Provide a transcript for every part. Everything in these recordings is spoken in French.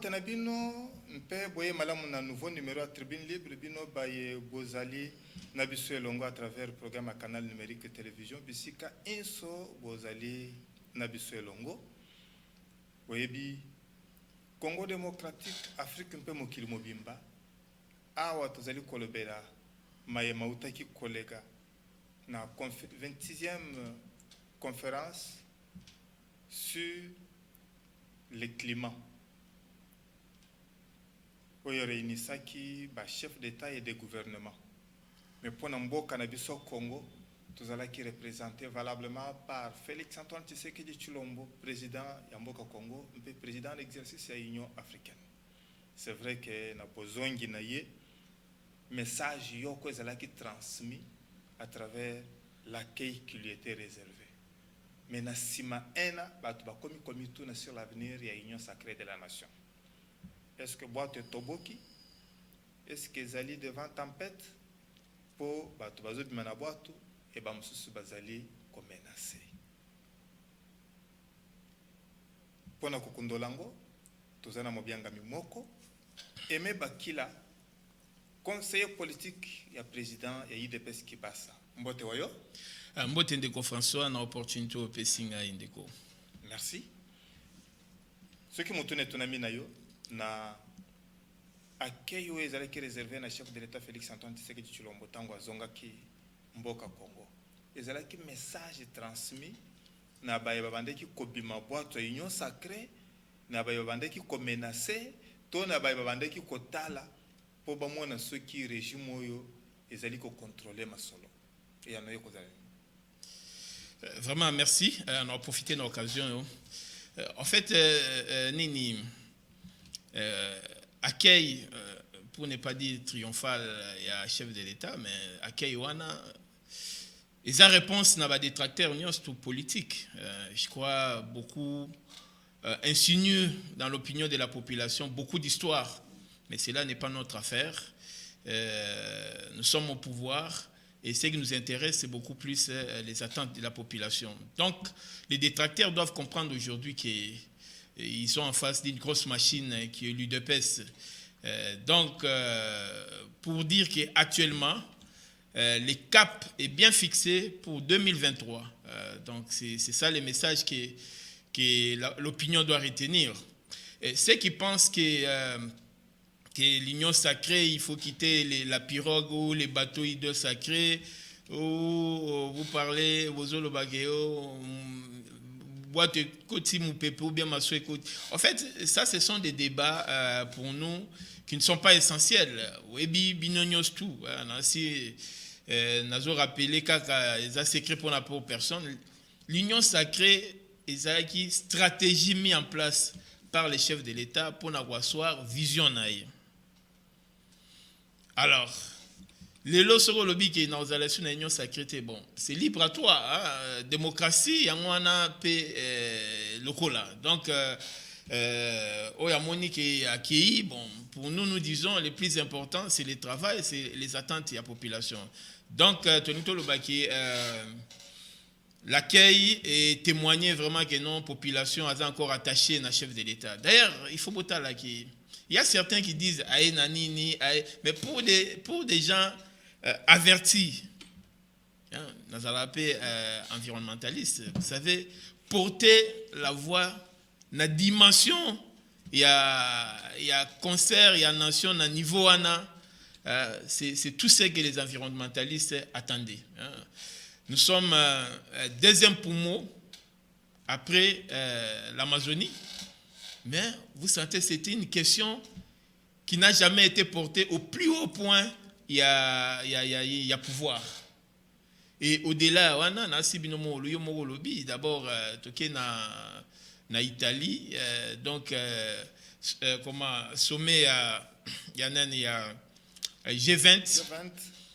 mbote na bino mpe boye malamu na nouveau numéro à Tribune Libre bino baye bozali na biso elongo à travers le programme à canal numérique télévision bisika inso bozali na biso elongo boyebi Congo démocratique Afrique mpe mokili mobimba awa tozali kolobela maye mautaki kolega na 26e conférence sur le climat. Oyo réunisaki ba chef d'État et de gouvernement. Mais pour Namboka na biso Congo, tozalaki représenté valablement par Félix Antoine Tshisekedi Tshilombo, président ya mboka Congo, mpe président d'exercice ya Union africaine. C'est vrai que na bozongi na ye message yoko ezalaki transmis à travers l'accueil qui lui était réservé. Mais na sima ena batu bakomi tuna sur l'avenir ya Union sacrée de la nation. Est-ce que boîte toboki? Est-ce que zali devant tempête pour batu bazobima na boîte et ba mususu bazali ko menacer? Pona kokundolango tozana mobianga mimoko Aimé Bakila conseiller politique ya président ya IDPS Kibasa. Mbote wayo? Mbote ndeko François na opportunité au pesinga indeko. Merci. Ce qui mutune tunami na yo na accueil oyo ezalaki réservé na chef de l'État Félix Antoine Tshisekedi Tshilombo tango azongaki mboka Congo. Ezalaki message transmis na baye babandeki kobima boîte ya Union sacrée na baye babandeki ko menacer to na baye babandeki kotala po bamona soki régime oyo ezali ko contrôler masolo. Et en ayoko zali. Vraiment merci, on a profité de l'occasion. En fait, Nini, accueil, pour ne pas dire triomphal, il y a chef de l'État, mais accueil, wana, et sa réponse n'a pas de détracteurs, surtout politique. Je crois beaucoup insinue dans l'opinion de la population, beaucoup d'histoires, mais cela n'est pas notre affaire. Nous sommes au pouvoir. Et ce qui nous intéresse, c'est beaucoup plus les attentes de la population. Donc, les détracteurs doivent comprendre aujourd'hui qu'ils sont en face d'une grosse machine qui est l'UDPS. Donc, pour dire qu'actuellement, le cap est bien fixé pour 2023. Donc, c'est ça le message que l'opinion doit retenir. Et ceux qui pensent que l'union sacrée, il faut quitter la pirogue ou les bateaux hideux sacrés, ou vous parlez, vous avez le bagéo, boîte côté mon pépé ou bien ma soeur côté. En fait, ça, ce sont des débats pour nous qui ne sont pas essentiels. Webi binonios tout. Si nous rappelé qu'il y a secret pour la pauvre personne. L'union sacrée, il y a une stratégie mise en place par les chefs de l'État pour avoir vision. Alors, les lois sur le lobby qui est dans l'union sacrée, bon, c'est libre à toi. Hein? Démocratie, il y a un peu local. Donc, bon, pour nous, nous disons, le plus important, c'est le travail, c'est les attentes de la population. Donc, l'accueil est témoigné vraiment que non, la population a encore attaché à chef de l'État. D'ailleurs, il faut botter là qui. Il y a certains qui disent aïe nani aïe, mais pour des gens avertis, hein, dans la paix environnementaliste, vous savez, porter la voix, la dimension, il y a concert, il y a nation, il y a niveau, c'est tout ce que les environnementalistes attendaient. Hein. Nous sommes deuxième poumon après l'Amazonie. Mais vous sentez, c'était une question qui n'a jamais été portée au plus haut point. Il y a pouvoir. Et au-delà, d'abord, na Italie, donc, sommet, il y a G20,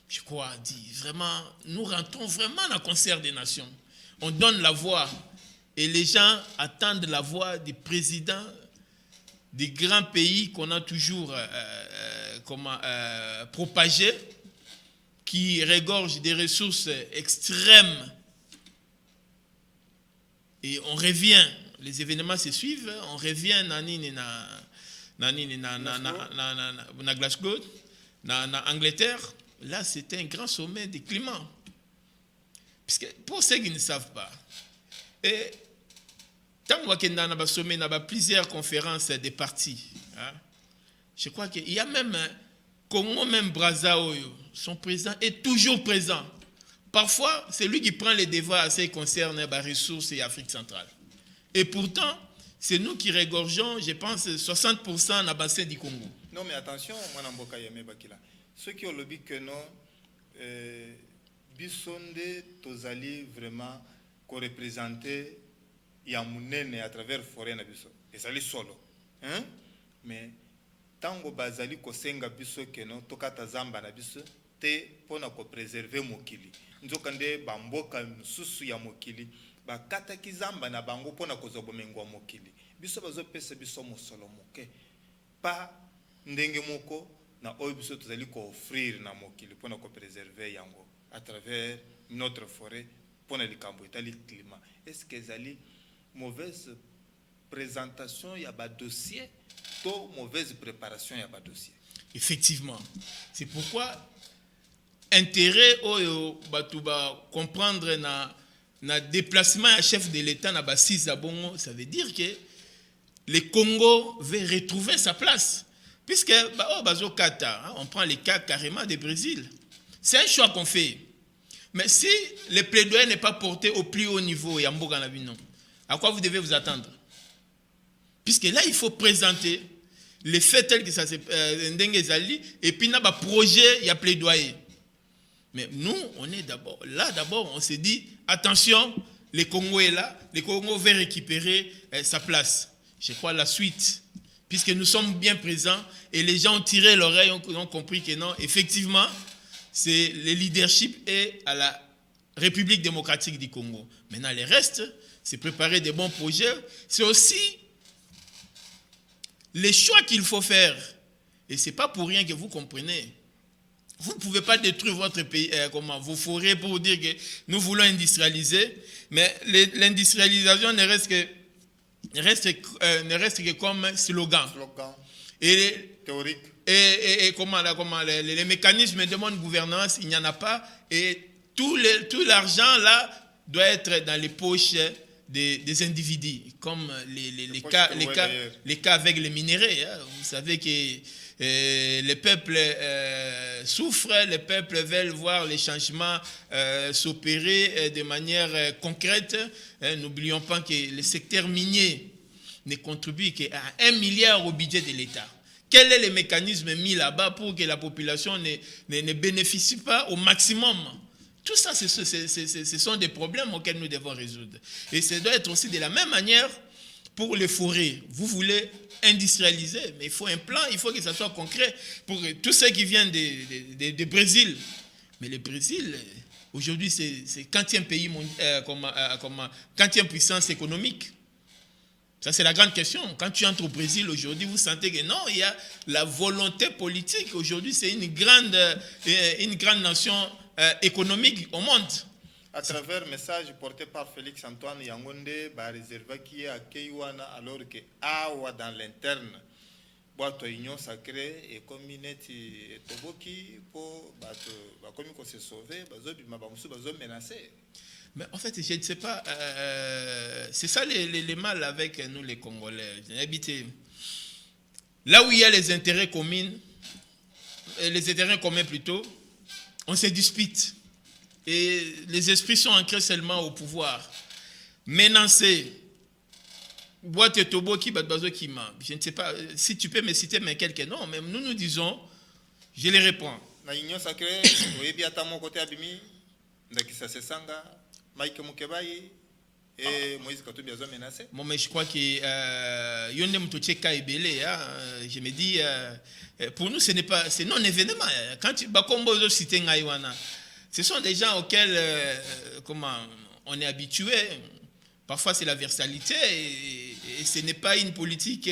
je crois, dit vraiment, nous rentrons vraiment dans le concert des nations. On donne la voix. Et les gens attendent la voix des présidents des grands pays qu'on a toujours propagés, qui regorgent des ressources extrêmes. Et on revient, les événements se suivent, on revient na Glasgow, na Angleterre. Là, c'était un grand sommet du climat. Puisque pour ceux qui ne savent pas, et tant qu'il y a sommet, il y a plusieurs conférences des partis. Hein, je crois qu'il y a même Congo, même Brazzaville, son président est toujours présent. Parfois, c'est lui qui prend les devants à ce qui concerne les ressources et l'Afrique centrale. Et pourtant, c'est nous qui régorgeons, je pense, 60% dans le bassin du Congo. Non, mais attention, moi, je suis Bakila. Ceux qui ont le but que non, Bissonde, Tozali, vraiment, qu'on représentait Yamounene à travers forêt na biso. Et ça les solo. Hein? Mais, tango bazali ko senga biso que non, tokata zamba na biso, te pona ko préserver mokili. Nzokande bamboka susu ya mokili. Ba kata kizamba na bango pona ko zobomengo mokili. Biso bazo pesa biso mosolo moke. Pa ndenge moko na oyo biso tozali ko offrir na mokili pona ko préserver yango à travers notre forêt pona likambo etali climat. Est-ce que zali mauvaise présentation ya ba dossier to mauvaise préparation ya ba dossier? Effectivement. C'est pourquoi intérêt oyo batuba comprendre na déplacement à chef de l'État na Bassis Zabongo, ça veut dire que le Congo veut retrouver sa place. Puisque on prend les cas carrément du Brésil. C'est un choix qu'on fait. Mais si le plaidoyer n'est pas porté au plus haut niveau, à quoi vous devez vous attendre? Puisque là, il faut présenter les faits tels que ça se et puis il y a un projet, il y a plaidoyer. Mais nous, on est d'abord là, on s'est dit, attention, le Congo est là, le Congo veut récupérer sa place. Je crois la suite, puisque nous sommes bien présents et les gens ont tiré l'oreille, ont compris que non, effectivement, c'est le leadership est à la République démocratique du Congo. Maintenant, le reste, c'est préparer des bons projets. C'est aussi les choix qu'il faut faire. Et ce n'est pas pour rien que vous comprenez. Vous ne pouvez pas détruire votre pays, vos forêts pour dire que nous voulons industrialiser, mais l'industrialisation ne reste que comme slogan. Et théorique. Et les mécanismes de bonne gouvernance, il n'y en a pas. Et tout l'argent là doit être dans les poches des individus, comme les cas avec les minéraux. Hein. Vous savez que les peuples souffrent, les peuples veulent voir les changements s'opérer de manière concrète. N'oublions pas que le secteur minier ne contribue qu'à 1 milliard au budget de l'État. Quel est le mécanisme mis là-bas pour que la population ne bénéficie pas au maximum? Tout ça, ce sont des problèmes auxquels nous devons résoudre. Et ça doit être aussi de la même manière pour les forêts. Vous voulez industrialiser, mais il faut un plan, il faut que ça soit concret pour tous ceux qui viennent de Brésil. Mais le Brésil, aujourd'hui, c'est 40e pays, 40e puissance économique. Ça, c'est la grande question. Quand tu entres au Brésil aujourd'hui, vous sentez que non, il y a la volonté politique. Aujourd'hui, c'est une grande nation économique au monde. À travers le message porté par Félix Antoine Yangonde, réservé qui est à Keiwana, alors que Awa dans l'interne, boîte union sacrée et communauté Toboki pour se sauver, menacer. Mais en fait, je ne sais pas, c'est ça les mal avec nous les Congolais. Là où il y a les intérêts communs, plutôt, on se dispute. Et les esprits sont ancrés seulement au pouvoir. Menacé, boîte et tobo qui kima. Je ne sais pas si tu peux me citer mais quelques noms, mais nous disons, je les réponds. Na union sacrée, oyebi ata mon côté abimi, ndakisa sesanga, Mike Mukebayi et Moïse Katumbi a menacé. Bon, mais je crois que Yonde Mutotcheka est belé. Je me dis, pour nous, c'est non événement. Quand tu Bakombo cité Ngaïwana, ce sont des gens auxquels on est habitué. Parfois, c'est la versalité et ce n'est pas une politique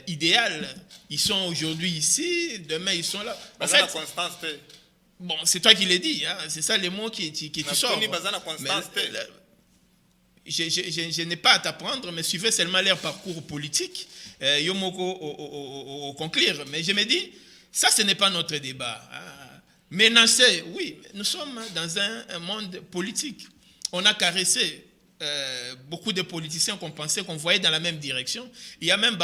idéale. Ils sont aujourd'hui ici, demain ils sont là. En fait, bon, c'est toi qui l'as dit. Hein. C'est ça les mots qui sortent. je n'ai pas à t'apprendre, mais suivez seulement leur parcours politique. Yomoko au conclure. Mais je me dis, ça, ce n'est pas notre débat. Menacer, oui, nous sommes dans un monde politique. On a caressé beaucoup de politiciens qu'on pensait qu'on voyait dans la même direction. Il y a même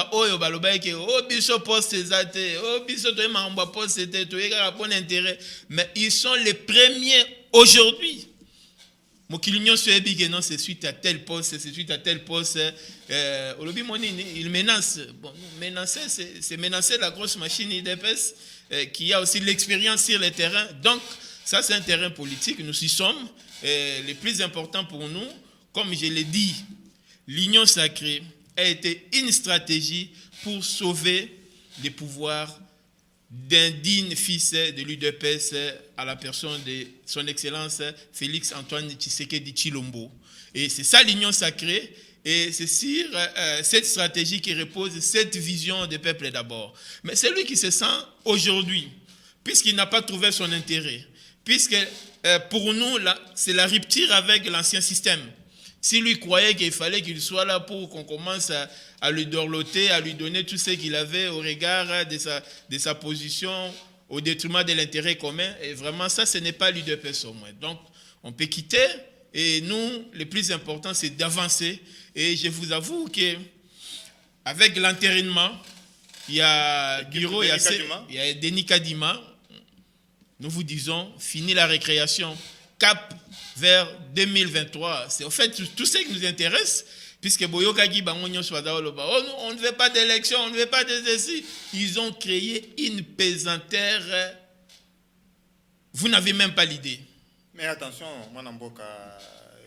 mais ils sont les premiers aujourd'hui. Mokilignon non, c'est suite à tel poste, c'est suite à tel poste. Il menace. Bon, menacer, c'est menacer la grosse machine IDPS qui a aussi l'expérience sur le terrain. Donc, ça, c'est un terrain politique. Nous y sommes. Les plus importants pour nous, comme je l'ai dit, l'Union sacrée a été une stratégie pour sauver les pouvoirs d'un digne fils de l'UDPS à la personne de son Excellence Félix Antoine Tshisekedi Tshilombo. Et c'est ça l'Union sacrée, et c'est sur cette stratégie qui repose cette vision du peuple d'abord. Mais c'est lui qui se sent aujourd'hui, puisqu'il n'a pas trouvé son intérêt, puisque pour nous, c'est la rupture avec l'ancien système. Si lui croyait qu'il fallait qu'il soit là pour qu'on commence à lui dorloter, à lui donner tout ce qu'il avait au regard de sa position au détriment de l'intérêt commun, et vraiment ça, ce n'est pas l'UDPS au moins. Donc, on peut quitter, et nous, le plus important, c'est d'avancer. Et je vous avoue qu'avec l'entérinement, il y a Giro, il y a Denis Kadima, nous vous disons, fini la récréation, cap vers 2023. C'est en fait tout ce qui nous intéresse, puisque Boyokagi Bangonyo Swadaoloba, on ne veut pas d'élection, on ne veut pas de ceci. Ils ont créé une pesanteur. Vous n'avez même pas l'idée. Mais attention, Manamboka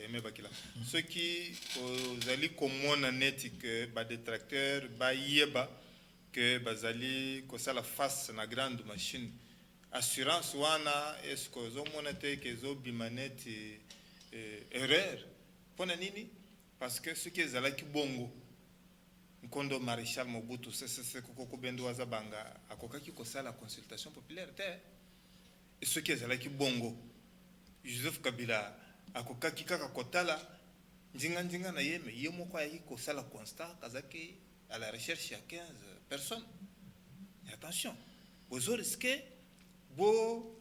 Aimé Bakila. Ceux qui vous allez comme net que les détracteurs, que bazali que ça la face na grande machine. Assurance wana est-ce que zo monate que zo bimanete erreur pona nini parce que ce qui est zalaki bongo nkondo maréchal Mobutu c'est kokoko bendo wazabanga akokaki ko sala consultation populaire et ce qui est zalaki bongo Joseph Kabila akokaki kaka kotala njinga na yeme yemoko yaki ko sala constat kazaki à la recherche à 15 personnes. Et attention, vous risquez bo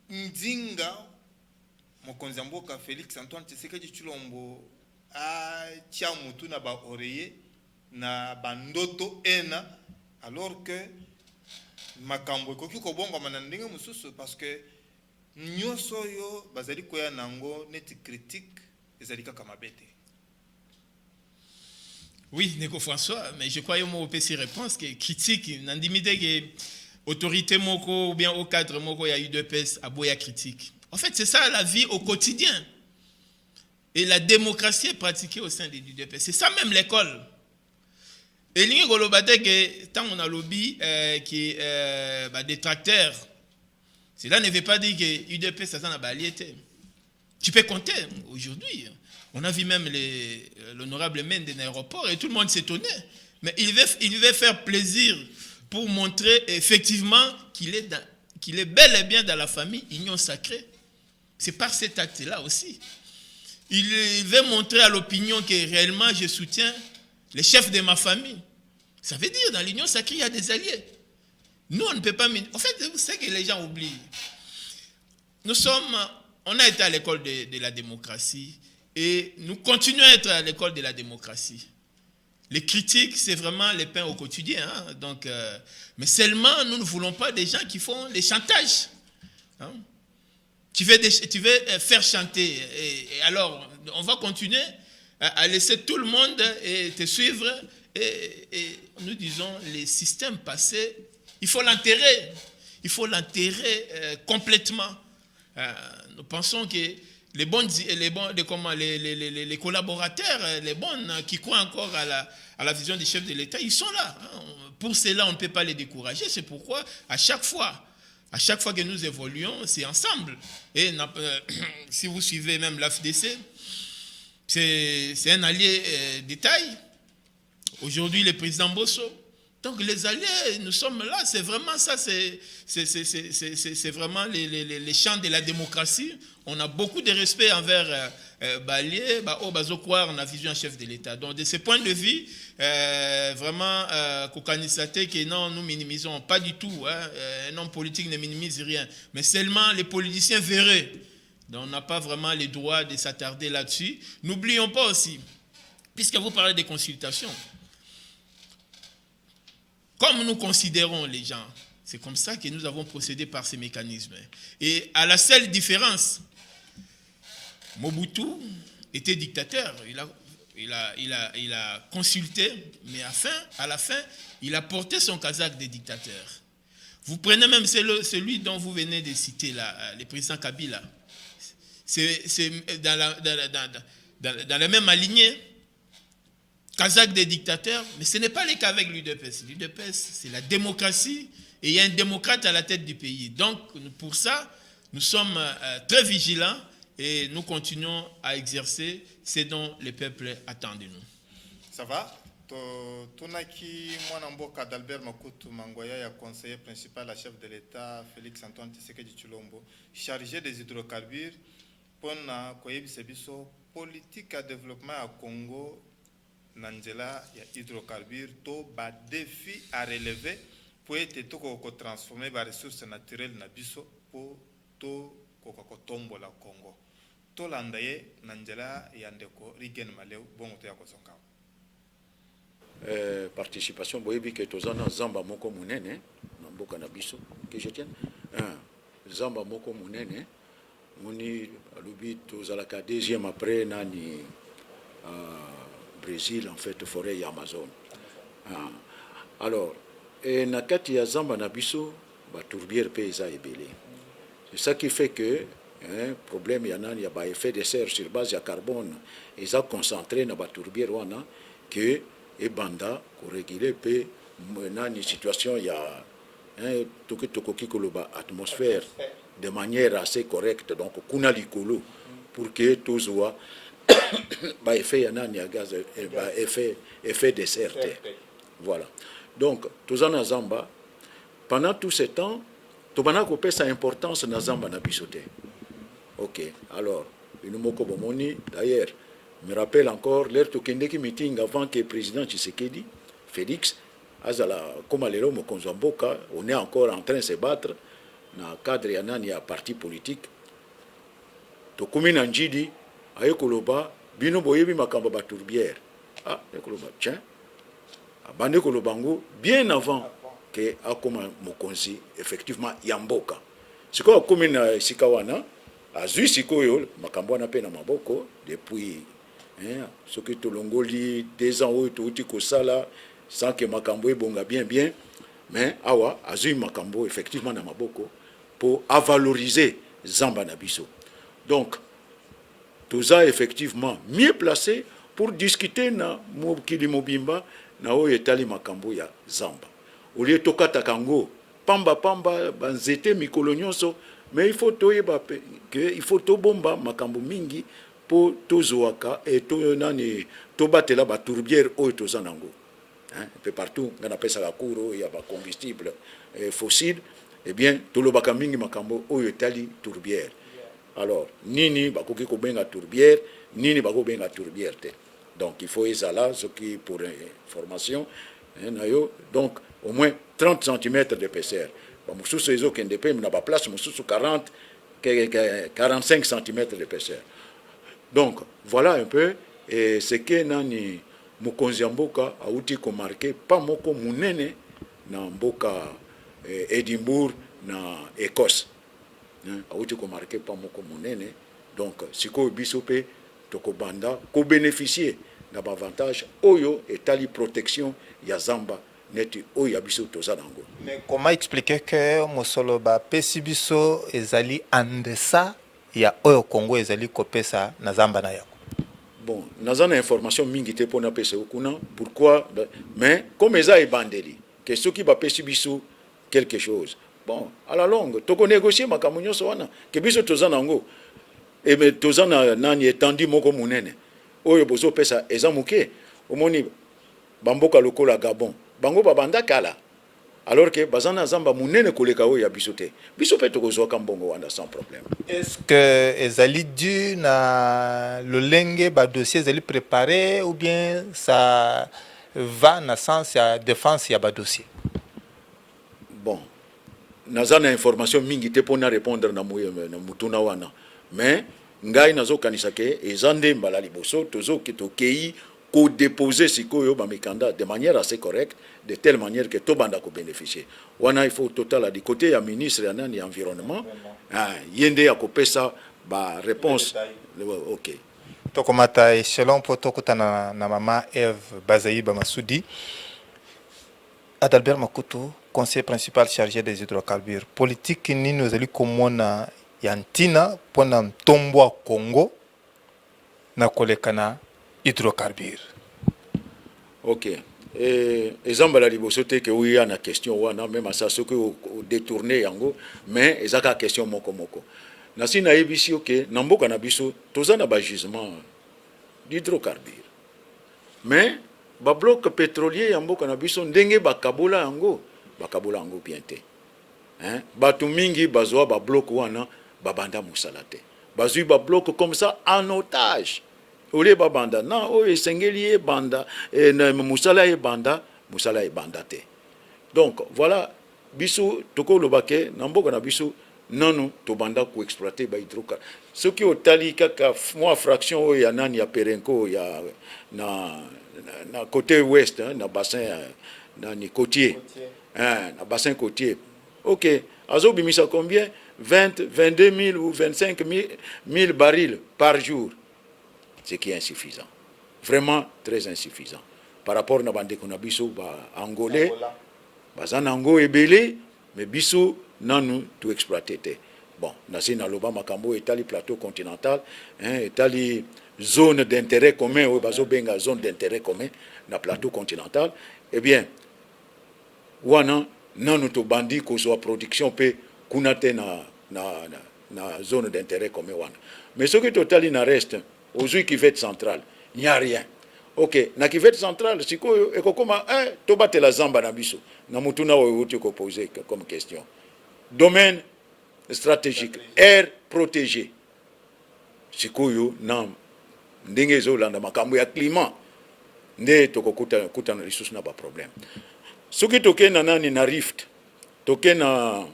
Ndinga mokonzi mboka Félix Antoine Tshisekedi Tshilombo a tia mutu na ba oreiller na bandoto ena alors que makambo ekoki ko bongo manandinga mususu parce que nyoso yo bazali koya nango net critique ezali kaka mabete. Oui, Neko François, mais je crois que mon OPC réponse que critique n'andimité que autorité moko ou bien au cadre moko il y a eu deux pèses à boya critique. En fait, c'est ça la vie au quotidien. Et la démocratie est pratiquée au sein de l'UDPS. C'est ça même l'école. Et l'ingé golobate que tant on a lobby qui détracteur. Cela ne veut pas dire que l'UDPS ça n'a pas lié. Tu peux compter aujourd'hui. On a vu même l'honorable maire d'un aéroport et tout le monde s'étonnait. Mais il veut faire plaisir pour montrer effectivement qu'il est bel et bien dans la famille Union Sacrée. C'est par cet acte-là aussi. Il veut montrer à l'opinion que réellement je soutiens les chefs de ma famille. Ça veut dire dans l'Union Sacrée, il y a des alliés. Nous, on ne peut pas... En fait, vous savez que les gens oublient. On a été à l'école de la démocratie. Et nous continuons à être à l'école de la démocratie. Les critiques, c'est vraiment les pains au quotidien. Hein? Donc, mais seulement, nous ne voulons pas des gens qui font des chantages. Hein? Tu veux faire chanter. Et alors, on va continuer à laisser tout le monde te suivre. Et nous disons, les systèmes passés, il faut l'enterrer. Il faut l'enterrer complètement. Nous pensons que les collaborateurs, les bonnes qui croient encore à la vision du chef de l'État, ils sont là. Pour cela, on ne peut pas les décourager. C'est pourquoi, à chaque fois que nous évoluons, c'est ensemble. Et si vous suivez même l'AFDC, c'est un allié de taille. Aujourd'hui, le président Bosso, Donc les alliés, nous sommes là, c'est vraiment ça, c'est vraiment les champs de la démocratie. On a beaucoup de respect envers Balié, on a vision chef de l'État. Donc de ce point de vue, vraiment, Kokanisate, que non, nous minimisons pas du tout. Hein, un homme politique ne minimise rien, mais seulement les politiciens verraient. Donc on n'a pas vraiment le droit de s'attarder là-dessus. N'oublions pas aussi, puisque vous parlez des consultations, comme nous considérons les gens, c'est comme ça que nous avons procédé par ces mécanismes. Et à la seule différence, Mobutu était dictateur. Il a consulté, mais à la fin, il a porté son casaque de dictateur. Vous prenez même celui dont vous venez de citer, là, le président Kabila. C'est dans la même lignée. Kazakh des dictateurs, mais ce n'est pas le cas avec l'UDPS. L'UDPS, c'est la démocratie et il y a un démocrate à la tête du pays. Donc, pour ça, nous sommes très vigilants et nous continuons à exercer ce dont le peuple attend de nous. Ça va? Tonaki Mwanamboka d'Albert Makutu Mangoya, ya conseiller principal à chef de l'État, Félix Antoine Tshisekedi Tshilombo, chargé des hydrocarbures, pour na koyebi sebiso politique à développement à Congo. Nangela ya hydrocarbures to ba défi à relever pour être transformer ba ressources naturelles na biso pour to ko tombo la Congo to landaye nangela ya ndeko Rigen Maleu bongo to ya kosonka participation boyebi ke tozana zamba moko munene na mboka na biso que je tiens zamba moko munene moni alubi tozalaka deuxième après nani Brésil, en fait, forêt Amazon. Alors, na kati ya zamba na biso, ba tourbière paysa ebele. C'est ça qui fait que problème yana ya ba effet de serre sur base de carbone, ils ont concentré na ba tourbière wana que e banda ko réguler pe nani situation ya tokoki koloba atmosphère de manière assez correcte, donc kuna likolo pour que tozwa bah, effet yanani à gaz bah, effet de serre. Voilà. Donc tous en Zamba pendant tout ce temps tobana ko pesa importance na Zamba na bisote. OK. Alors, une moko bomoni d'ailleurs me rappelle encore l'air tokendeki meeting avant que le président Tshisekedi Félix azala comme lelo mokonzo mboka, on est encore en train de se battre na cadre yanani ya parti politique. Tokumi na njidi ayekoloba bino boyebi makamba ba tourbière ekoloba tiens abande kolobango bien avant que akoma mokonzi effectivement yamboka siko akomi na sikawana azui sikoyo makambo wana pe na maboko depuis soki tolongoli 2 ans oyo touti kosala sans que makambo ebonga bien mais awa azui makambo effectivement na maboko pour avaloriser zamba na biso. Donc tous a effectivement mieux placé pour discuter na mokili mobimba na oyo etali makambo ya zamba. Au lieu tokata kango pamba banzete mikolo nyonso, mais il faut toyeba que il faut tobomba makambo mingi pour tozoaka et to nani tobatela ba tourbière oyo tozanango. Un peu partout on appelle ça la cour il y a ba combustible fossile, eh bien tolobaka mingi makambo oyo etali tourbière. Alors, nini bakoki ko benga tourbière, nini bako benga tourbière te. Donc il faut ezala ce qui pour information donc au moins 30 cm d'épaisseur. Ba mususu ezo kende pe na ba place mususu 45 cm d'épaisseur. Donc voilà un peu et ce que nani mokonzi mboka auti ko marquer pas moko munene na mboka Edinburgh na Écosse. Auti ko marqué pas moko monene donc siko bisope toko banda ko bénéficier d'avantage oyo etali protection ya zamba neti oyo ya biso tozanango. Mais comment expliquer que mosolo ba pesi biso ezali andesa ya oyo Congo ezali kopesa na zamba na yako? Bon, nazana information mingi te pona pesa okuna pourquoi mais comme eza ebandeli que ceux qui ba pesi biso quelque chose. Bon, à la longue, toko négocier makambo nyonso wana ke biso tozana ngo et mais tozana nani étendu moko munene oyo bozo pesa eza muke omoni bamboka lokola Gabon bango babanda kala alors que bazana zamba munene koleka o ya bisote bisope tokozwa kambongo wana sans problème. Est-ce que ezali dû na lolenge ba dossier ezali préparé ou bien ça va na sens ya défense ya ba dossier? Bon, naza na information mingi te pona répondre na mutuna wana, mais ngai nazo kanisa ke ezande mbala liboso tozo kitokei ko déposer sikoyo ba mikanda de manière assez correcte, de telle manière que tout banda ko bénéficier. Wana il faut total du côté ya ministre ya nani environnement, yende ya kopesa ba réponse. OK. Tokomata echelon po tokutana na mama Eve Bazaïba Massoudi. Adalbert Makutu, conseiller principal chargé des hydrocarbures. Politique ni nous allons komona yantina pona mtombo wa Congo na kolekana hydrocarbures. OK. Ezamba la liboso te ke oui na question wana même ça ce que détourner yango mais ezaka question moko moko. Na sina ebisi OK na mboka na biso tozana ba jugement d'hydrocarbures. Mais ba bloc pétrolier ya mboka na biso ndenge bakabola yango bien te. Hein? Batu mingi bazwa ba bloc wana babanda musala te. Bazui ba bloc comme ça en otage. Ole babanda na o esengeli banda na musala e banda te. Donc voilà biso toko lobake na mboka na biso nanu to banda ko exploiter ba hydrocarbures. Ce qui otali kaka moi fraction o ya nani ya Perenco ya na côté ouest, hein, na bassin nani côtier. Hein, na bassin côtier. OK, azo bimisa combien 20 22 000 ou 25 000 barils par jour. Ce qui est insuffisant. Vraiment très insuffisant. Par rapport à bande qu'on a biso ba angolais, bazana ango ebele, mais biso nanu tout exploiter. Bon, nasi na loba makambo etali plateau continental, hein, etali zone d'intérêt commun ou bazo benga zone d'intérêt commun na plateau continental. Eh bien, wana nanu to bandi ko so production pe kunate na zone d'intérêt commun wana. Mais ce qui totali na reste aux Kivette centrale, il n'y a rien. OK, na Kivette centrale, c'est quoi comment to battre la zamba na biso. Na mutuna o tu ko poser comme question. Domaine stratégique, air protégé. C'est quoi na ndenge zo landa makambo ya climat. Nde to ko kuta na ressources na ba problème. Ce qui toke na nani na rift, toke na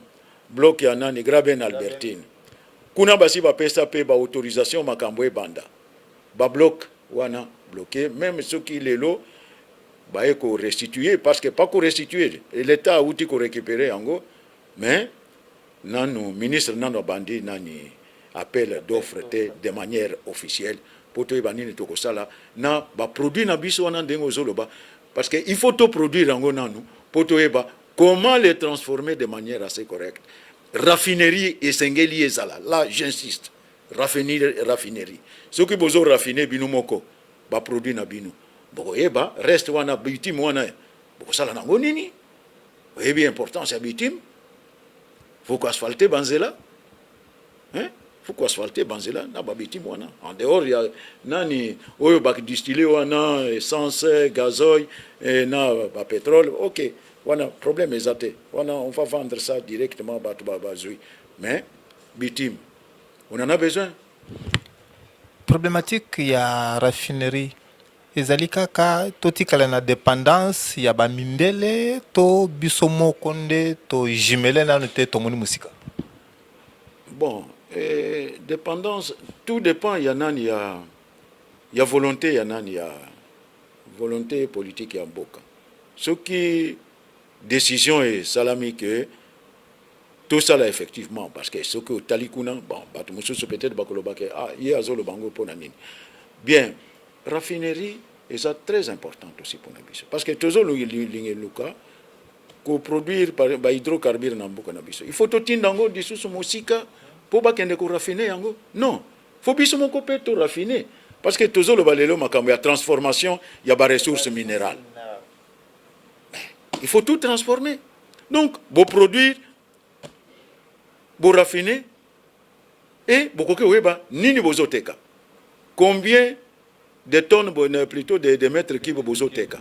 bloc ya nani Graben Albertine. Kuna basi ba pesa pe ba autorisation makambo e banda. Ba bloc wana bloqué, même ceux qui les lots ba eko restituer parce que pas qu'on restituer l'état a outil qu'on récupérer en go, mais nanu ministre nanu bandi nani appel d'offre de manière officielle pour to banini to ko sala na ba produit na biso wana ndengo zoloba parce que il faut to produire en go nanu pour to eba comment les transformer de manière assez correcte. Raffinerie et sengeli ezala là j'insiste. Raffinerie. Ce qui bozo raffiner binu moko ba produit na binu. Boko eba reste wana bitim wana. Boko sala nango nini? Et bien important c'est bitim. Faut qu'on asphalte banzela. Hein? Faut qu'on asphalte banzela na ba bitim wana. En dehors il y a nani oyo bak distiller wana essence, gazoil et na ba pétrole. OK. Wana problème exacté. Wana on va vendre ça directement ba to ba bazui. Mais bitim on en a besoin. Problématique ya raffinerie. Ezalika ka totikala na dépendance ya ba mindele to bisomo konde to jimele na te to moni musika. Bon, dépendance, tout dépend ya nani ya volonté ya nani ya volonté politique ya mboka. Ce qui décision est salami que tout ça là effectivement parce que ce que talikuna bon batu mususu peut-être bakolobake hier azolo bango pona nini. Bien, raffinerie est ça très importante aussi pour nabiso parce que toujours linge luka ko produire par ba hydrocarbures na mboka nabiso. Il faut to tindango disusu musika pour ba kende ko raffiner yango. Non, faut biso moko pe to raffiner parce que toujours le balelo makambo ya transformation ya ba ressources minérales. Il faut tout transformer. Donc, beau produire pour raffiner et beaucoup que weba nini bozoteka. Combien de tonnes plutôt de mètres qui bozoteka.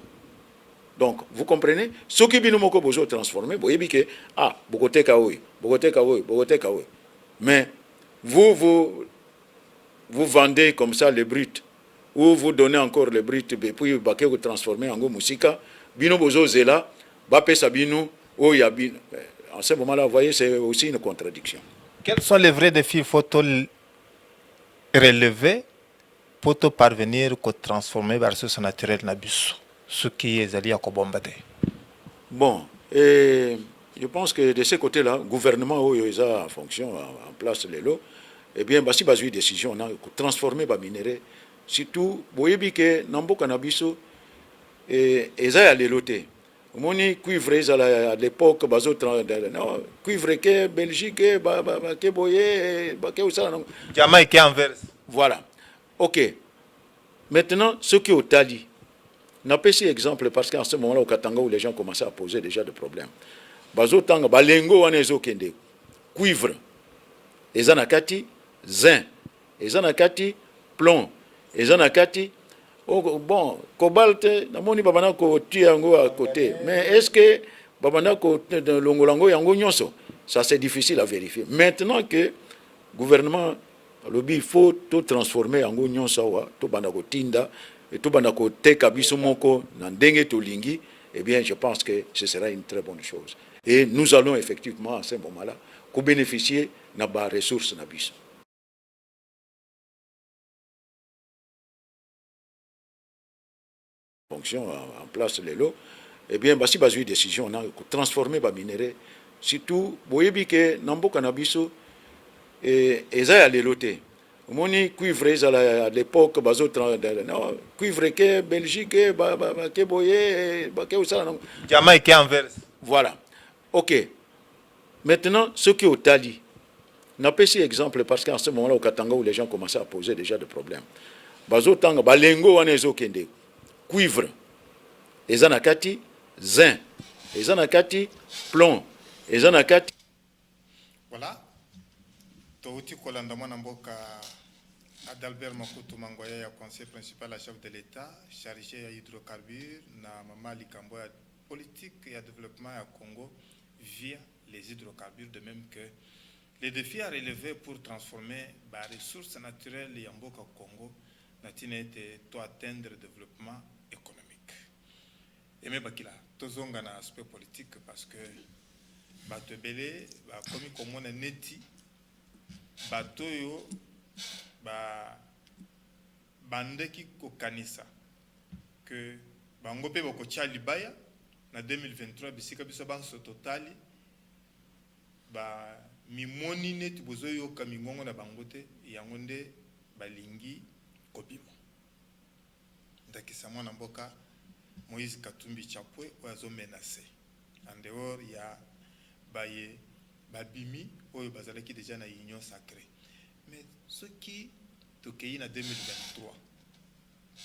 Donc, vous comprenez? Ce qui est besoin transformer, vous voyez que, ah, Bogote Kaoui. Mais vous vendez comme ça les brutes, ou vous donnez encore les brutes, puis vous transformez en musica, bino bozo zela, bape sabino, ou yabino. En ce moment-là, vous voyez, c'est aussi une contradiction. Quels sont les vrais défis qu'il faut relever pour parvenir à transformer la ressource naturelle dans ce qui est allié à Kobombade? Bon, et je pense que de ce côté-là, le gouvernement où a en fonction, en place les lots, eh bien, si il y a une décision, on a transformé les minéraux. Surtout, vous voyez que dans le cannabis, ils ont les lotés. Moni cuivre à l'époque, cuivre que Belgique, que Boye, que ça. Jamaïque Anvers. Voilà. Ok. Maintenant, ce qui est au Tali, n'a pas ces exemples parce qu'en ce moment-là, au Katanga, où les gens commençaient à poser déjà des problèmes. Bazotanga, balengo, anezo kende, cuivre, ezanakati, zinc, ezanakati, plomb, ezanakati. Oh, bon, cobalt, namoni babana ko tiango à côté. Mais est-ce que babana ko longolango yango nyonso? Ça c'est difficile à vérifier. Maintenant que le gouvernement lobby il faut tout transformer en nyonso to banako tinda et tout banako teka biso moko na ndenge to lingi, eh bien je pense que ce sera une très bonne chose. Et nous allons effectivement à ce moment-là bénéficier de la ressource na biso. Fonction en place les lots, eh bien, si il y a une décision, on a transformé les minéraux. Surtout, vous voyez que dans le cannabis, ils ont les lotés. Moni cuivre à l'époque, cuivre que Belgique, que Boye, que ça. Jamaïque Anvers. Voilà. Ok. Maintenant, ce qui est au Tali, n'a pas ces exemples parce qu'en ce moment-là, au Katanga, où les gens commençaient à poser déjà des problèmes. Bazotanga, balengo, anezo kende. Cuivre, ezanakati, zinc, ezanakati, plomb, ezanakati. Voilà. Touti Kolanda Mboka Adalbert Makutu Mangoya, conseiller principal à chef de l'État, chargé à hydrocarbures, na Mama Likambo politique et à développement à Congo via les hydrocarbures, de même que les défis à relever pour transformer les ressources naturelles et en Mboka Congo n'a-t-il été to atteindre le développement économique. Et même bakila tozonga na aspect politique parce que bato belé comme comme on neti bato yo bandeki ko kanisa que bango pe boko tia libaya na 2023 bisika biso ba so totali mimoni neti bozoyo kamingongo na bangote yango nde balingi kobima. Ndakisa mwana mboka Moïse Katumbi Chapwe oyo menacé. En dehors il y a babimi oyo bazalaki déjà na union sacrée. Mais ce qui tokei na 2023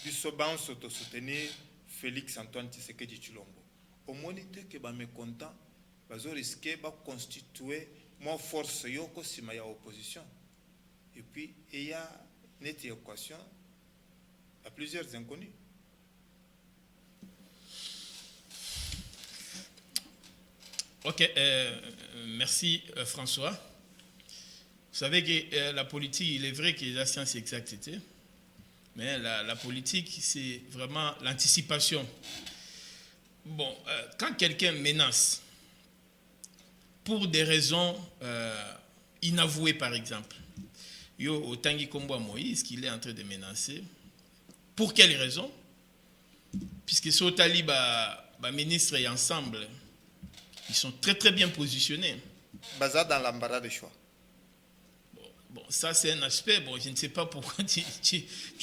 biso banso to soutenir Félix Antoine Tshisekedi Tshilombo. Au monité que ba mécontent bazo risquer ba constituer moi force yoko sima ya opposition. Et puis il y a une équation à plusieurs inconnus. Ok, merci François. Vous savez que la politique, il est vrai que la science exactité, mais la politique, c'est vraiment l'anticipation. Bon, quand quelqu'un menace, pour des raisons inavouées par exemple, yo au Tanguy Kombo Moïse, qu'il est en train de menacer, pour quelles raisons? Puisque ce Taliba, ministre et ensemble, ils sont très très bien positionnés. Basé dans l'embarras de choix. Bon, ça c'est un aspect. Bon, je ne sais pas pourquoi tu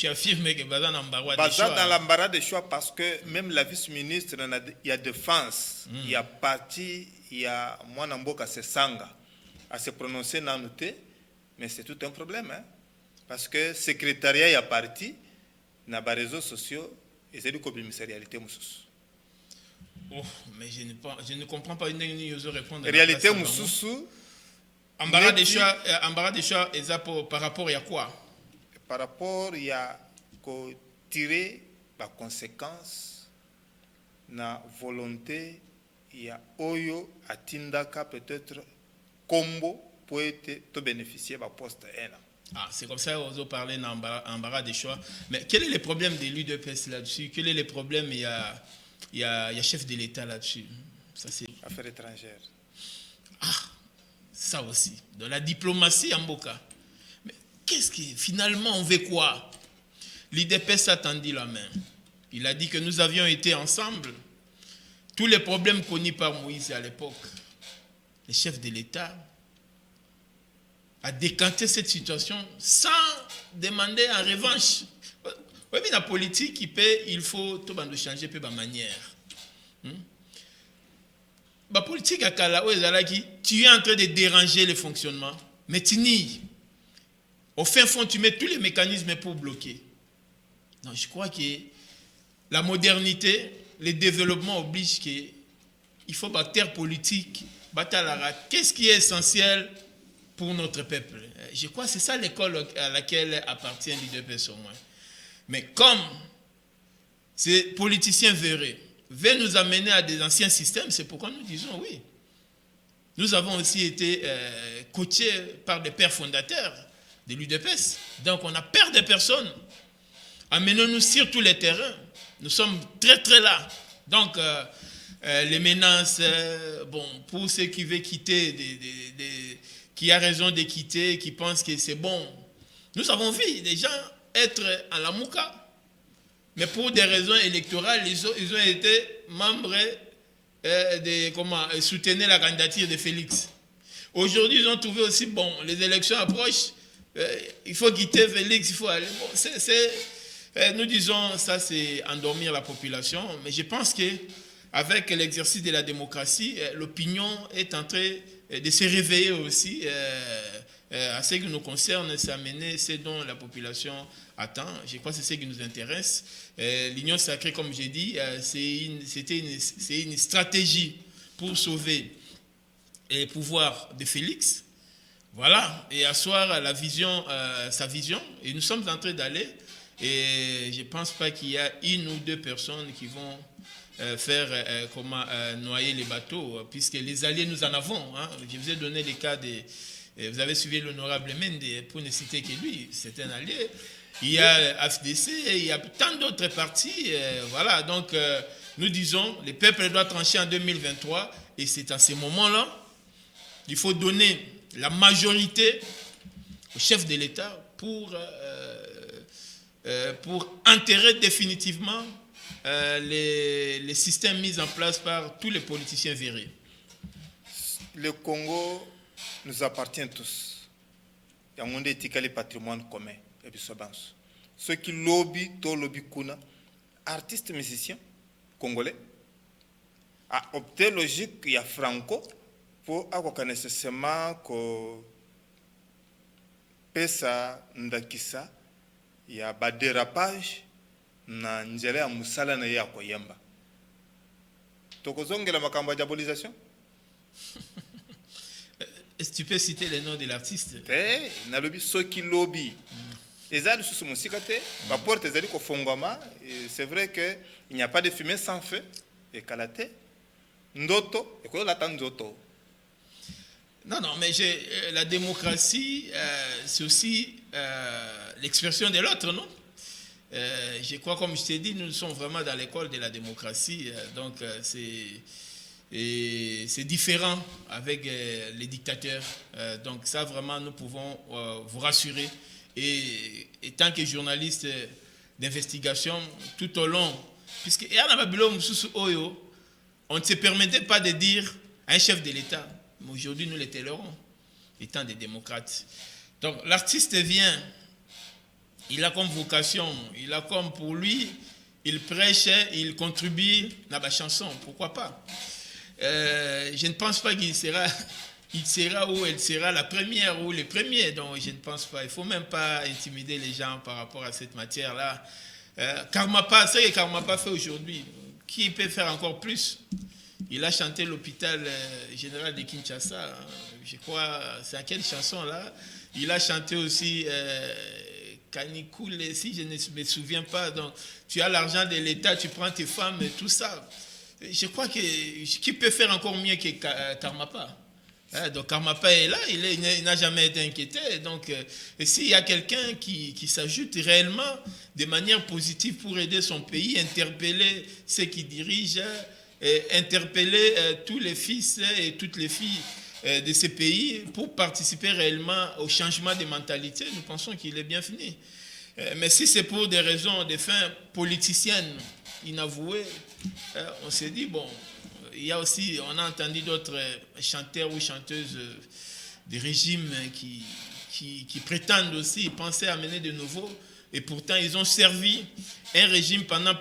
affirmes que basé dans l'embarras de choix. Basé dans l'embarras de choix parce que même la vice-ministre, il y a défense, il y a parti, il y a Mwanamboka Sesanga à se prononcer dans le thé, mais c'est tout un problème. Hein? Parce que secrétariat y a parti, dans les réseaux sociaux, et c'est du commissarialité moussous. Oh, mais je ne comprends pas une répondre. Réalité moussous. Embarras des choix, par rapport à quoi? Par rapport à tirer la conséquence na volonté ya oyo atindaka peut-être combo pour te bénéficier de poste 1. Ah, c'est comme ça qu'on parler d'embarras des choix. Mais quel est le problème de l'UDPS là-dessus? Quel est le problème? Il y a chef de l'État là-dessus. Ça, c'est... Affaires étrangères. Ah, ça aussi. De la diplomatie en Boka. Mais qu'est-ce que finalement on veut quoi? L'UDPS a tendu la main. Il a dit que nous avions été ensemble. Tous les problèmes connus par Moïse à l'époque, le chef de l'État a décanté cette situation sans demander en revanche. Oui, mais la politique, il faut tout changer peu de manière. La politique, tu es en train de déranger le fonctionnement, mais tu nies. Au fin fond, tu mets tous les mécanismes pour bloquer. Non, je crois que la modernité, le développement oblige qu'il faut bâtir politique, bâtir la rate. Qu'est-ce qui est essentiel pour notre peuple? Je crois que c'est ça l'école à laquelle appartient l'UDPS au moins. Mais comme ces politiciens veulent nous amener à des anciens systèmes, c'est pourquoi nous disons oui. Nous avons aussi été coachés par des pères fondateurs de l'UDPS. Donc on a peur des personnes. Amenons-nous sur tous les terrains. Nous sommes très très là. Donc les menaces, bon, pour ceux qui veulent quitter, qui a raison de quitter, qui pensent que c'est bon. Nous avons vu des gens être à la Mouka, mais pour des raisons électorales, ils ont été membres soutenir la candidature de Félix. Aujourd'hui, ils ont trouvé aussi, bon, les élections approchent, il faut quitter Félix, il faut aller. Bon, nous disons, ça c'est endormir la population, mais je pense qu'avec l'exercice de la démocratie, l'opinion est en train de se réveiller aussi. À ce qui nous concerne, c'est amener ce dont la population attend. Je crois que c'est ce qui nous intéresse. L'Union sacrée, comme j'ai dit, c'est une stratégie pour sauver les pouvoirs de Félix. Voilà, et asseoir la vision, sa vision. Et nous sommes en train d'aller. Et je ne pense pas qu'il y a une ou deux personnes qui vont faire noyer les bateaux, puisque les alliés, nous en avons. Hein. Je vous ai donné les cas de... Vous avez suivi l'honorable Mende, pour ne citer que lui, c'est un allié. Il y a AFDC, il y a tant d'autres partis. Voilà, donc nous disons, le peuple doit trancher en 2023, et c'est à ce moment-là qu'il faut donner la majorité au chef de l'État pour enterrer définitivement les systèmes mis en place par tous les politiciens vérés. Le Congo nous appartient tous. Il y a un monde éthique et patrimoine commun. Et puis ceux qui lobby, kuna, artistes musiciens congolais, a opté logique, il y a Franco, pour avoir nécessairement que pesa ndakisa, il y a un dérapage na njele ya musala na ya koyemba. Tokozongela makambo ya diabolisation? Est-ce que tu peux citer les noms de l'artiste? Na lobby ceux qui lobby. Ezali sous musika te, ba porte ezali ko fongama, c'est vrai que il n'y a pas de fumée sans feu et kalate. Ndoto, et quoi la ndoto? Non, mais la démocratie, c'est aussi l'expression de l'autre, non? Je crois, comme je t'ai dit, nous sommes vraiment dans l'école de la démocratie, donc c'est différent avec les dictateurs. Donc ça, vraiment, nous pouvons vous rassurer. Et tant que journaliste d'investigation, tout au long, puisque on ne se permettait pas de dire à un chef de l'État, mais aujourd'hui nous les tolérons, étant des démocrates. Donc l'artiste vient, il a comme vocation, il a comme pour lui, il prêche, il contribue dans la chanson, pourquoi pas. Je ne pense pas qu'il sera ou elle sera la première ou le premier, donc je ne pense pas. Il ne faut même pas intimider les gens par rapport à cette matière-là. Karmapa, c'est ce que Karmapa fait aujourd'hui. Qui peut faire encore plus? Il a chanté l'hôpital général de Kinshasa. Je crois, c'est à quelle chanson là? Il a chanté aussi Canicule, si je ne me souviens pas. Donc, tu as l'argent de l'État, tu prends tes femmes et tout ça. je crois que qui peut faire encore mieux que Karmapa. Donc Karmapa est là, il n'a jamais été inquiété. Donc s'il y a quelqu'un qui s'ajoute réellement de manière positive pour aider son pays, interpeller ceux qui dirigent, interpeller tous les fils et toutes les filles de ces pays pour participer réellement au changement de mentalité, nous pensons qu'il est bien fini. Mais si c'est pour des raisons, des fins politiciennes inavouées, on s'est dit, bon, il y a aussi, on a entendu d'autres chanteurs ou chanteuses des régimes qui prétendent aussi penser à mener de nouveau, et pourtant ils ont servi un régime pendant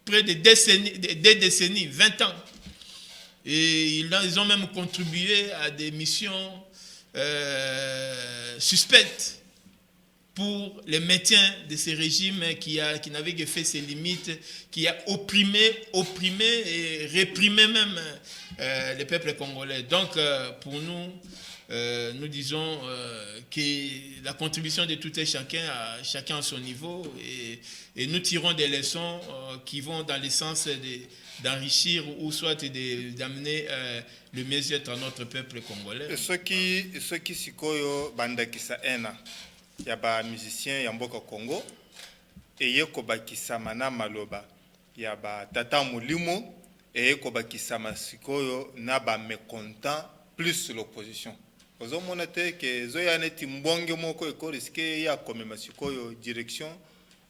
près de des décennies, 20 ans. Et ils ont même contribué à des missions suspectes pour le maintien de ces régimes qui n'avaient que fait ses limites, qui a opprimé et réprimé même le peuple congolais. Donc, pour nous, nous disons que la contribution de tout et chacun à son niveau, et nous tirons des leçons qui vont dans le sens d'enrichir ou soit d'amener le mieux-être à notre peuple congolais. Et ceux qui sikoyo bandakisa ena ya ba musicien ya mboka Congo eye kobakisama na maloba ya ba tata molimo eye kobakisama sikoyo na ba mécontent plus l'opposition. Ozomona te ke zoya neti mbonge moko eko risque ya komema sikoyo direction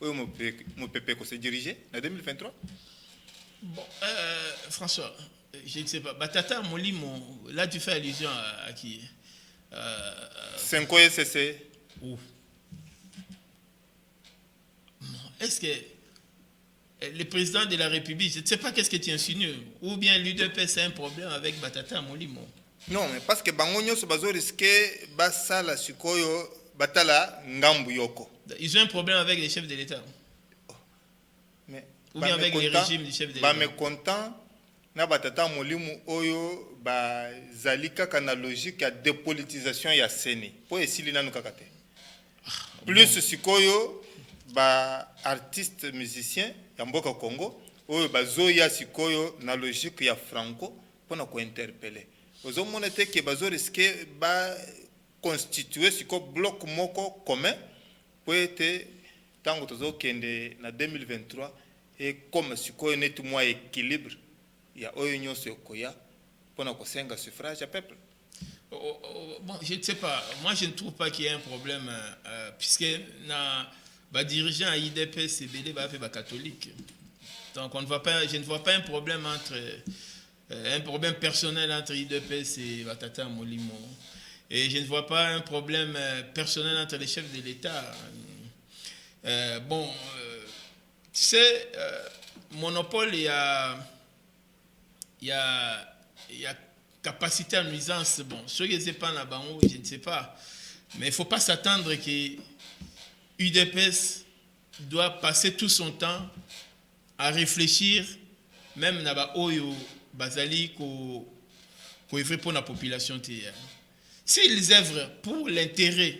oyo mo pepe ko se diriger na 2023. Bon, François, je ne sais pas. Batata Molimo, là tu fais allusion à qui? Senko SC. Où? Est-ce que le président de la République, je ne sais pas qu'est-ce que tu insinues, ou bien l'UDPS a un problème avec Batata Molimo? Non, mais parce que Bangonyo se bazo risqué basala sikoyo batala ngambu yoko. Ils ont un problème avec les chefs de l'État. Mais ou bien avec les régimes du chef de l'État. Ba mécontent na batata Molimo oyo ba zalika kana logique ya dépolitisation ya seni. Po esili nanu kakate. Plus sikoyo ba artiste musicien ya mboka Congo oyo bazoya sikoyo na logique ya franco pona ko interpeller. Ozomona te ke bazo risquer ba constituer siko bloc moko commun po ete tango tozo kende na 2023 et comme sikoyo neti mwa équilibre ya oyo nyonso koya pona ko senga suffrage à peuple. Bon, je ne sais pas. Moi, je ne trouve pas qu'il y ait un problème, puisque les dirigeants à IDPS et BD sont catholiques. Donc, je ne vois pas un problème un problème personnel entre IDPS et Batata Molimo. Et je ne vois pas un problème personnel entre les chefs de l'État. Bon, tu sais, monopole, il y a capacité à nuisance, bon, ce que c'est pas là-bas, je ne sais pas. Mais il ne faut pas s'attendre que UDPS doit passer tout son temps à réfléchir, même là-bas, Oyo, Bazali, pour la population. S'ils œuvrent pour l'intérêt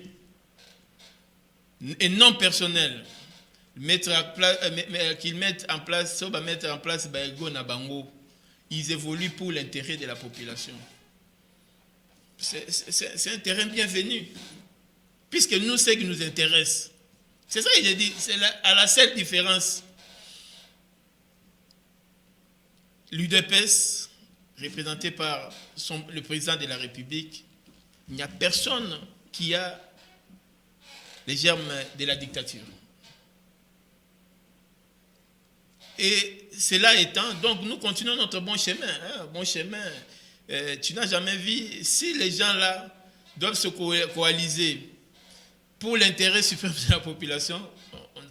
et non personnel, qu'ils mettent en place, ils évoluent pour l'intérêt de la population. C'est un terrain bienvenu. Puisque nous, c'est ce qui nous intéresse. C'est ça que j'ai dit. C'est à la seule différence. L'UDPS, représenté par le président de la République, il n'y a personne qui a les germes de la dictature. Et cela étant, donc nous continuons notre bon chemin. Bon chemin. Tu n'as jamais vu, si les gens-là doivent se coaliser pour l'intérêt suprême de la population, on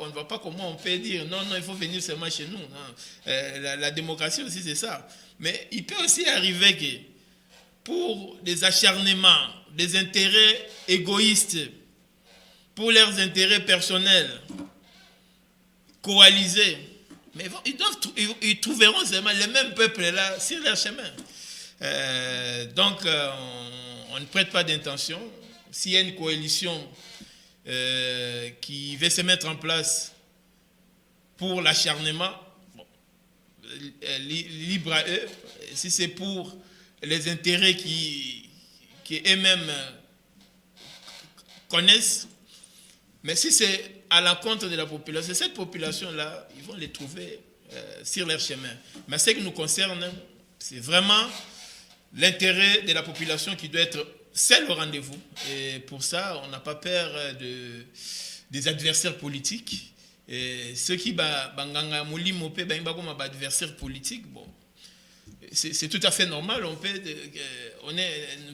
ne voit pas comment on peut dire non, il faut venir seulement chez nous. La démocratie aussi, c'est ça. Mais il peut aussi arriver que pour des acharnements, des intérêts égoïstes, pour leurs intérêts personnels, coalisés, mais ils trouveront seulement les mêmes peuples là sur leur chemin. Donc, on ne prête pas d'intention. S'il y a une coalition qui veut se mettre en place pour l'acharnement, bon, libre à eux, si c'est pour les intérêts qui eux-mêmes connaissent, mais si c'est à l'encontre de la population, cette population-là, ils vont les trouver sur leur chemin. Mais ce qui nous concerne, c'est vraiment l'intérêt de la population qui doit être seul au rendez-vous. Et pour ça, on n'a pas peur des adversaires politiques. Et ceux qui banganga moli mopé bangba comme adversaire politique, bon, c'est tout à fait normal.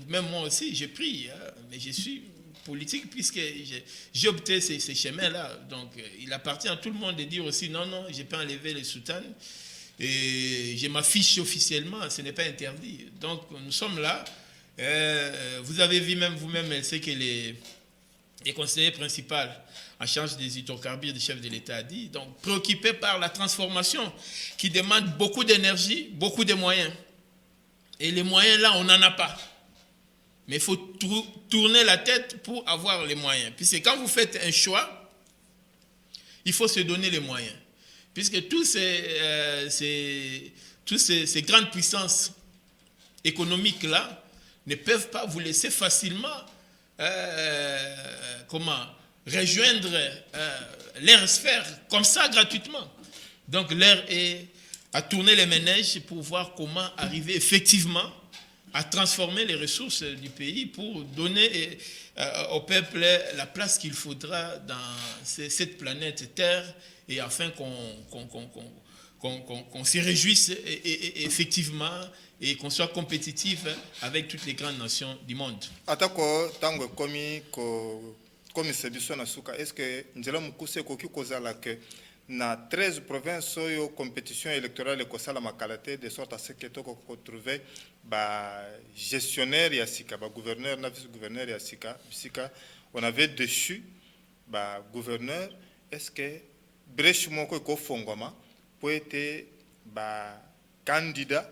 Même moi aussi, j'ai pris, hein, mais je suis politique puisque j'ai opté ces chemins-là. Donc, il appartient à tout le monde de dire aussi non, je peux enlever les soutanes et je m'affiche officiellement, ce n'est pas interdit. Donc, nous sommes là. Vous avez vu même vous-même, c'est que les conseillers principaux en charge des hydrocarbures du chef de l'État a dit, donc préoccupé par la transformation qui demande beaucoup d'énergie, beaucoup de moyens. Et les moyens là, on n'en a pas. Mais il faut tourner la tête pour avoir les moyens. Puisque quand vous faites un choix, il faut se donner les moyens. Puisque tous ces grandes puissances économiques-là ne peuvent pas vous laisser facilement rejoindre leur sphère comme ça gratuitement. Donc l'heure est à tourner les ménages pour voir comment arriver effectivement à transformer les ressources du pays pour donner au peuple la place qu'il faudra dans cette planète Terre et afin qu'on se réjouisse et effectivement et qu'on soit compétitif avec toutes les grandes nations du monde. Atako tango comme c'est biso na suka, est-ce que nzela mukuse koki kozala que na 13 provinces oyo compétition électorale ekosala makalate de sorte à ce que toko retrouver ba gestionnaire ya sika ba gouverneur na vice gouverneur ya sika on avait déchu ba gouverneur. Est-ce que brèche moko ko fongoma pour être ba candidat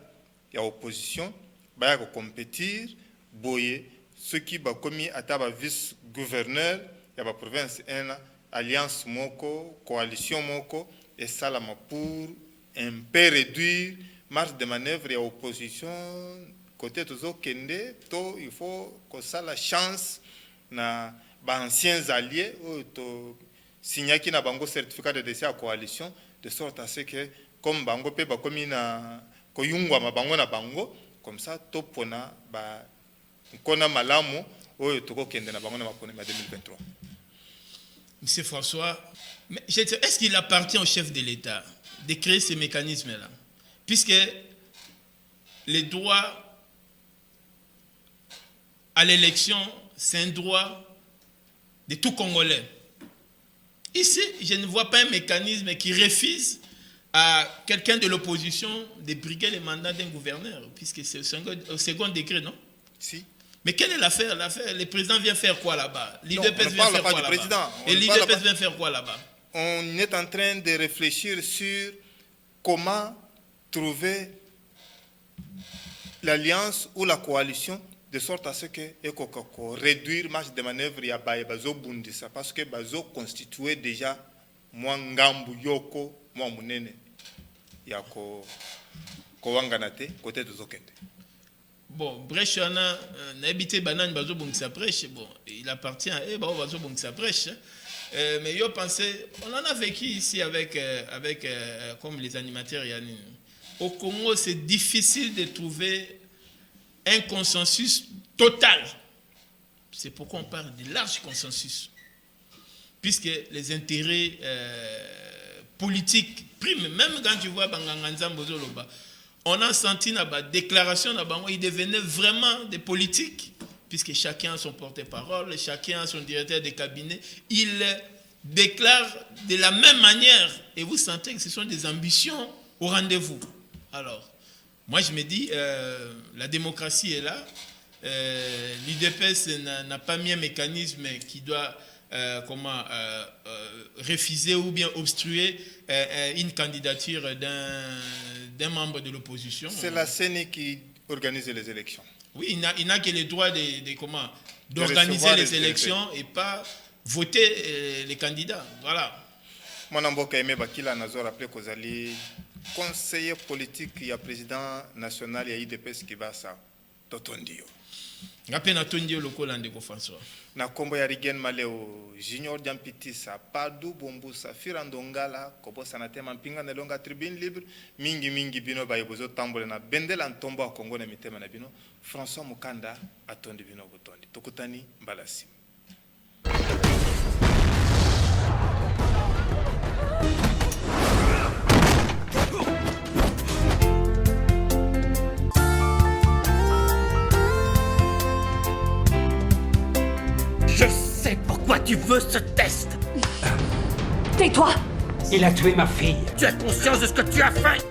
ya opposition ba ya ko compétir boye ceux qui ba commis ata ba vice gouverneur ya ba province ena alliance moko coalition moko et salama pour un peu réduire marge de manœuvre et opposition côté tozo kende to il faut que ça la chance na ba anciens alliés ou to signaki na bango certificat de décès à coalition de sorte à ce que comme bango pe ba komi na koyungwa mabango na bango comme ça to pona ba kona malamu oyo toko kende na bango na mapone ma 2023. Monsieur François, est-ce qu'il appartient au chef de l'État de créer ces mécanismes-là? Puisque les droits à l'élection, c'est un droit de tout Congolais. Ici, je ne vois pas un mécanisme qui refuse à quelqu'un de l'opposition de briguer le mandat d'un gouverneur, puisque c'est au second degré, non? Si. Mais quelle est l'affaire? Le président vient faire quoi là-bas? L'IDPS vient faire quoi là-bas? Et l'IDPS vient faire quoi là-bas? On est en train de réfléchir sur comment trouver l'alliance ou la coalition de sorte à ce que réduire marge de manœuvre ya bazo bundisa parce que bazo constitué déjà moi ngambu yoko moi munene ya ko wanganate côté de zokende. Bon, brèche na habité banane bazo bongisa brèche, bon, il appartient à bazo bongisa brèche. Mais yo pensais, on en a vécu ici avec comme les animateurs. Au Congo, c'est difficile de trouver un consensus total. C'est pourquoi on parle de large consensus. Puisque les intérêts politiques priment. Même quand tu vois Banganganza Mbozoloba, on a senti dans la déclaration, il devenait vraiment des politiques. Puisque chacun a son porte-parole, chacun a son directeur de cabinet, il déclare de la même manière. Et vous sentez que ce sont des ambitions au rendez-vous. Alors, moi je me dis, la démocratie est là. L'UDPS n'a pas mis un mécanisme qui doit refuser ou bien obstruer une candidature d'un membre de l'opposition. C'est la CENI qui organise les élections. Oui, il n'a que le droit d'organiser les élections et pas voter les candidats. Voilà. Moi, je suis rappelé que conseiller politique ya président national ya IDPS Kibasa totondio ngape na tondi lokola ndeko François na kombo ya Rigen Maleo Junior Jampitisa Padu Bombusa Firandongala kobosa na tema mpinga na longa tribune libre mingi bino bayibozo tambole na bendela ntombo ya Kongo na mitema na bino François Mukanda atondi bino botondi tokutani mbalasi. Je sais pourquoi tu veux ce test. Tais-toi! Il a tué ma fille. Tu as conscience de ce que tu as fait?